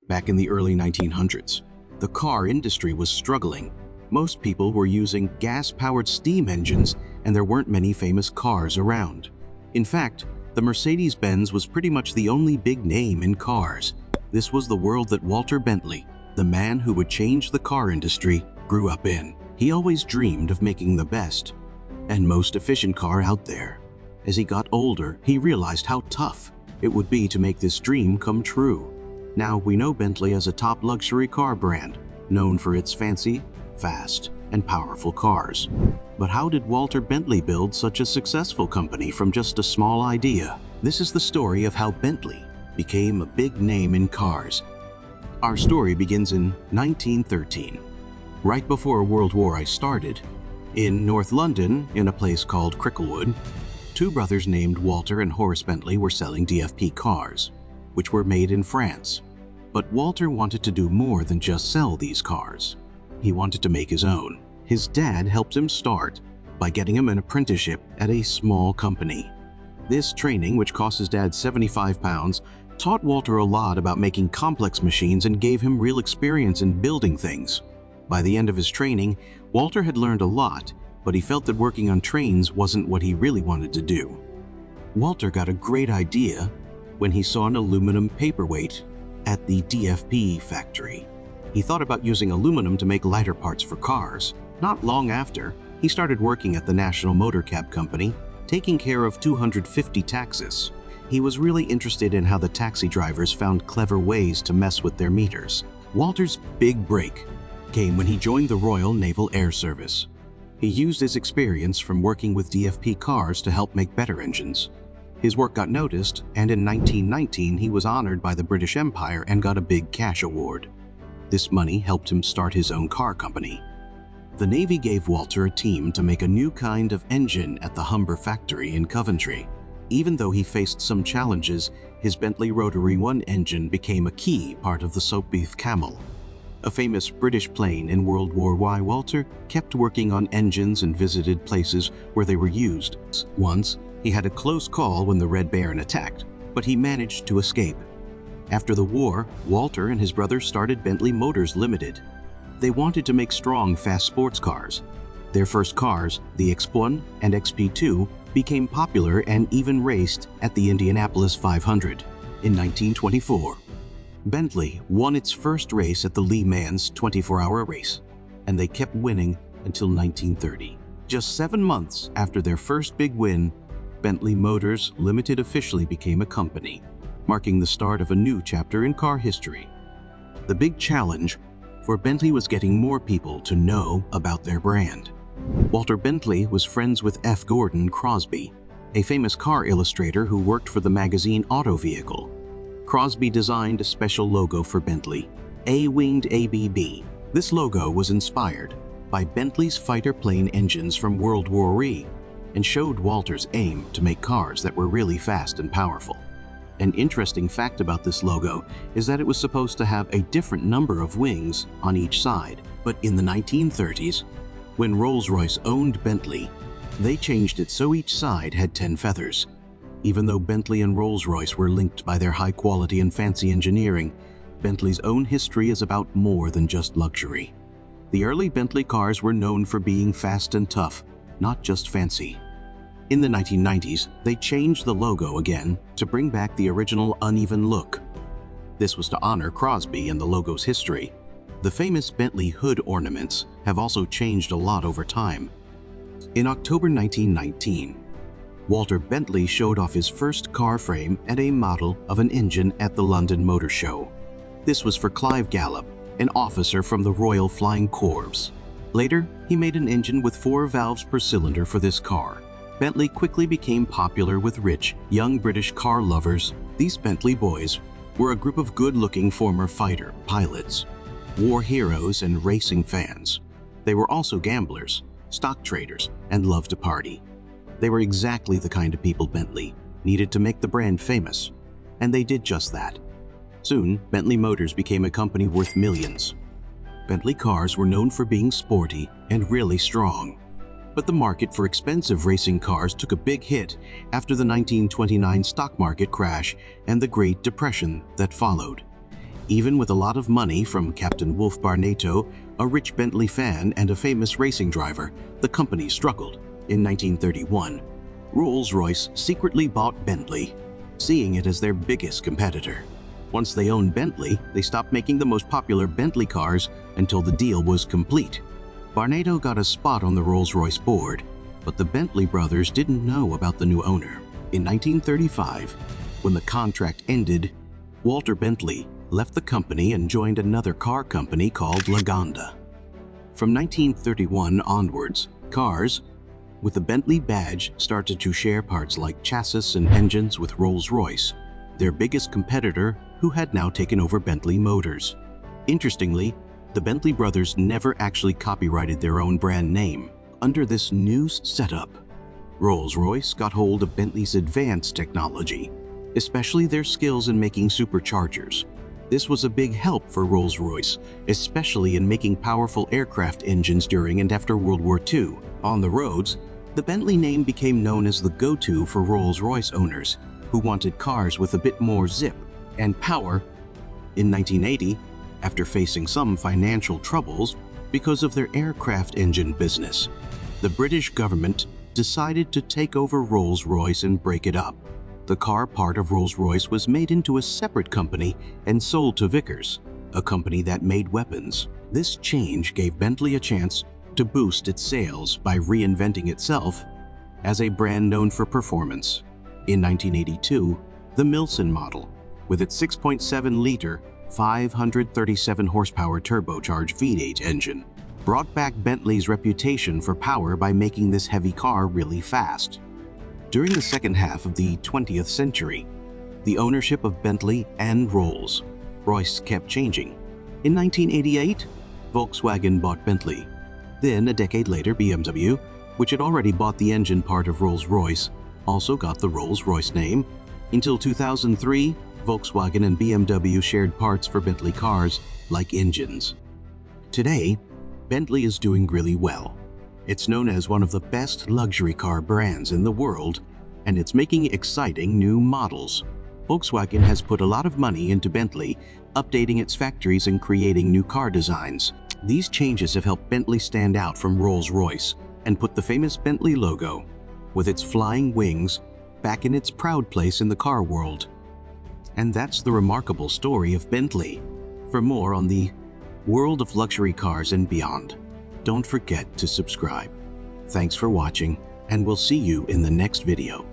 Back in the early 1900s, the car industry was struggling. Most people were using gas-powered steam engines, and there weren't many famous cars around. In fact, the Mercedes-Benz was pretty much the only big name in cars. This was the world that Walter Bentley, the man who would change the car industry, grew up in. He always dreamed of making the best and most efficient car out there. As he got older, he realized how tough it would be to make this dream come true. Now we know Bentley as a top luxury car brand, known for its fancy, fast, and powerful cars. But how did Walter Bentley build such a successful company from just a small idea? This is the story of how Bentley became a big name in cars. Our story begins in 1913, right before World War I started. In North London, in a place called Cricklewood, two brothers named Walter and Horace Bentley were selling DFP cars, which were made in France. But Walter wanted to do more than just sell these cars. He wanted to make his own. His dad helped him start by getting him an apprenticeship at a small company. This training, which cost his dad £75, taught Walter a lot about making complex machines and gave him real experience in building things. By the end of his training, Walter had learned a lot, but he felt that working on trains wasn't what he really wanted to do. Walter got a great idea when he saw an aluminum paperweight at the DFP factory. He thought about using aluminum to make lighter parts for cars. Not long after, he started working at the National Motor Cab Company, taking care of 250 taxis. He was really interested in how the taxi drivers found clever ways to mess with their meters. Walter's big break came when he joined the Royal Naval Air Service. He used his experience from working with DFP cars to help make better engines. His work got noticed, and in 1919 he was honored by the British Empire and got a big cash award. This money helped him start his own car company. The Navy gave Walter a team to make a new kind of engine at the Humber factory in Coventry. Even though he faced some challenges, his Bentley Rotary 1 engine became a key part of the Soapbeef Camel, a famous British plane in World War I. Walter kept working on engines and visited places where they were used. Once, he had a close call when the Red Baron attacked, but he managed to escape. After the war, Walter and his brother started Bentley Motors Limited. They wanted to make strong, fast sports cars. Their first cars, the X1 and XP2, became popular and even raced at the Indianapolis 500 in 1924. Bentley won its first race at the Le Mans 24-hour race, and they kept winning until 1930. Just 7 months after their first big win, Bentley Motors Limited officially became a company, marking the start of a new chapter in car history. The big challenge for Bentley was getting more people to know about their brand. Walter Bentley was friends with F. Gordon Crosby, a famous car illustrator who worked for the magazine Auto Vehicle. Crosby designed a special logo for Bentley, A-winged ABB. This logo was inspired by Bentley's fighter plane engines from World War I and showed Walter's aim to make cars that were really fast and powerful. An interesting fact about this logo is that it was supposed to have a different number of wings on each side, but in the 1930s, when Rolls-Royce owned Bentley, they changed it so each side had 10 feathers. Even though Bentley and Rolls-Royce were linked by their high quality and fancy engineering, Bentley's own history is about more than just luxury. The early Bentley cars were known for being fast and tough, not just fancy. In the 1990s, they changed the logo again to bring back the original uneven look. This was to honor Crosby and the logo's history. The famous Bentley hood ornaments have also changed a lot over time. In October 1919, Walter Bentley showed off his first car frame and a model of an engine at the London Motor Show. This was for Clive Gallup, an officer from the Royal Flying Corps. Later, he made an engine with 4 valves per cylinder for this car. Bentley quickly became popular with rich, young British car lovers. These Bentley boys were a group of good-looking former fighter pilots, war heroes, and racing fans. They were also gamblers, stock traders, and loved to party. They were exactly the kind of people Bentley needed to make the brand famous, and they did just that. Soon, Bentley Motors became a company worth millions. Bentley cars were known for being sporty and really strong. But the market for expensive racing cars took a big hit after the 1929 stock market crash and the Great Depression that followed. Even with a lot of money from Captain Wolf Barnato, a rich Bentley fan and a famous racing driver, the company struggled. In 1931, Rolls-Royce secretly bought Bentley, seeing it as their biggest competitor. Once they owned Bentley, they stopped making the most popular Bentley cars until the deal was complete. Barnato got a spot on the Rolls-Royce board, but the Bentley brothers didn't know about the new owner. In 1935, when the contract ended, Walter Bentley left the company and joined another car company called Lagonda. From 1931 onwards, cars with the Bentley badge started to share parts like chassis and engines with Rolls-Royce, their biggest competitor, who had now taken over Bentley Motors. Interestingly, the Bentley brothers never actually copyrighted their own brand name. Under this new setup, Rolls-Royce got hold of Bentley's advanced technology, especially their skills in making superchargers. This was a big help for Rolls-Royce, especially in making powerful aircraft engines during and after World War II. On the roads, the Bentley name became known as the go-to for Rolls-Royce owners who wanted cars with a bit more zip and power. In 1980, after facing some financial troubles because of their aircraft engine business, the British government decided to take over Rolls-Royce and break it up. The car part of Rolls-Royce was made into a separate company and sold to Vickers, a company that made weapons. This change gave Bentley a chance to boost its sales by reinventing itself as a brand known for performance. In 1982, the Milson model, with its 6.7-liter, 537 horsepower turbocharged V8 engine, brought back Bentley's reputation for power by making this heavy car really fast. During the second half of the 20th century, the ownership of Bentley and Rolls-Royce kept changing. In 1988, Volkswagen bought Bentley. Then, a decade later, BMW, which had already bought the engine part of Rolls-Royce, also got the Rolls-Royce name. Until 2003, Volkswagen and BMW shared parts for Bentley cars, like engines. Today, Bentley is doing really well. It's known as one of the best luxury car brands in the world, and it's making exciting new models. Volkswagen has put a lot of money into Bentley, updating its factories and creating new car designs. These changes have helped Bentley stand out from Rolls-Royce and put the famous Bentley logo, with its flying wings, back in its proud place in the car world. And that's the remarkable story of Bentley. For more on the world of luxury cars and beyond, don't forget to subscribe. Thanks for watching, and we'll see you in the next video.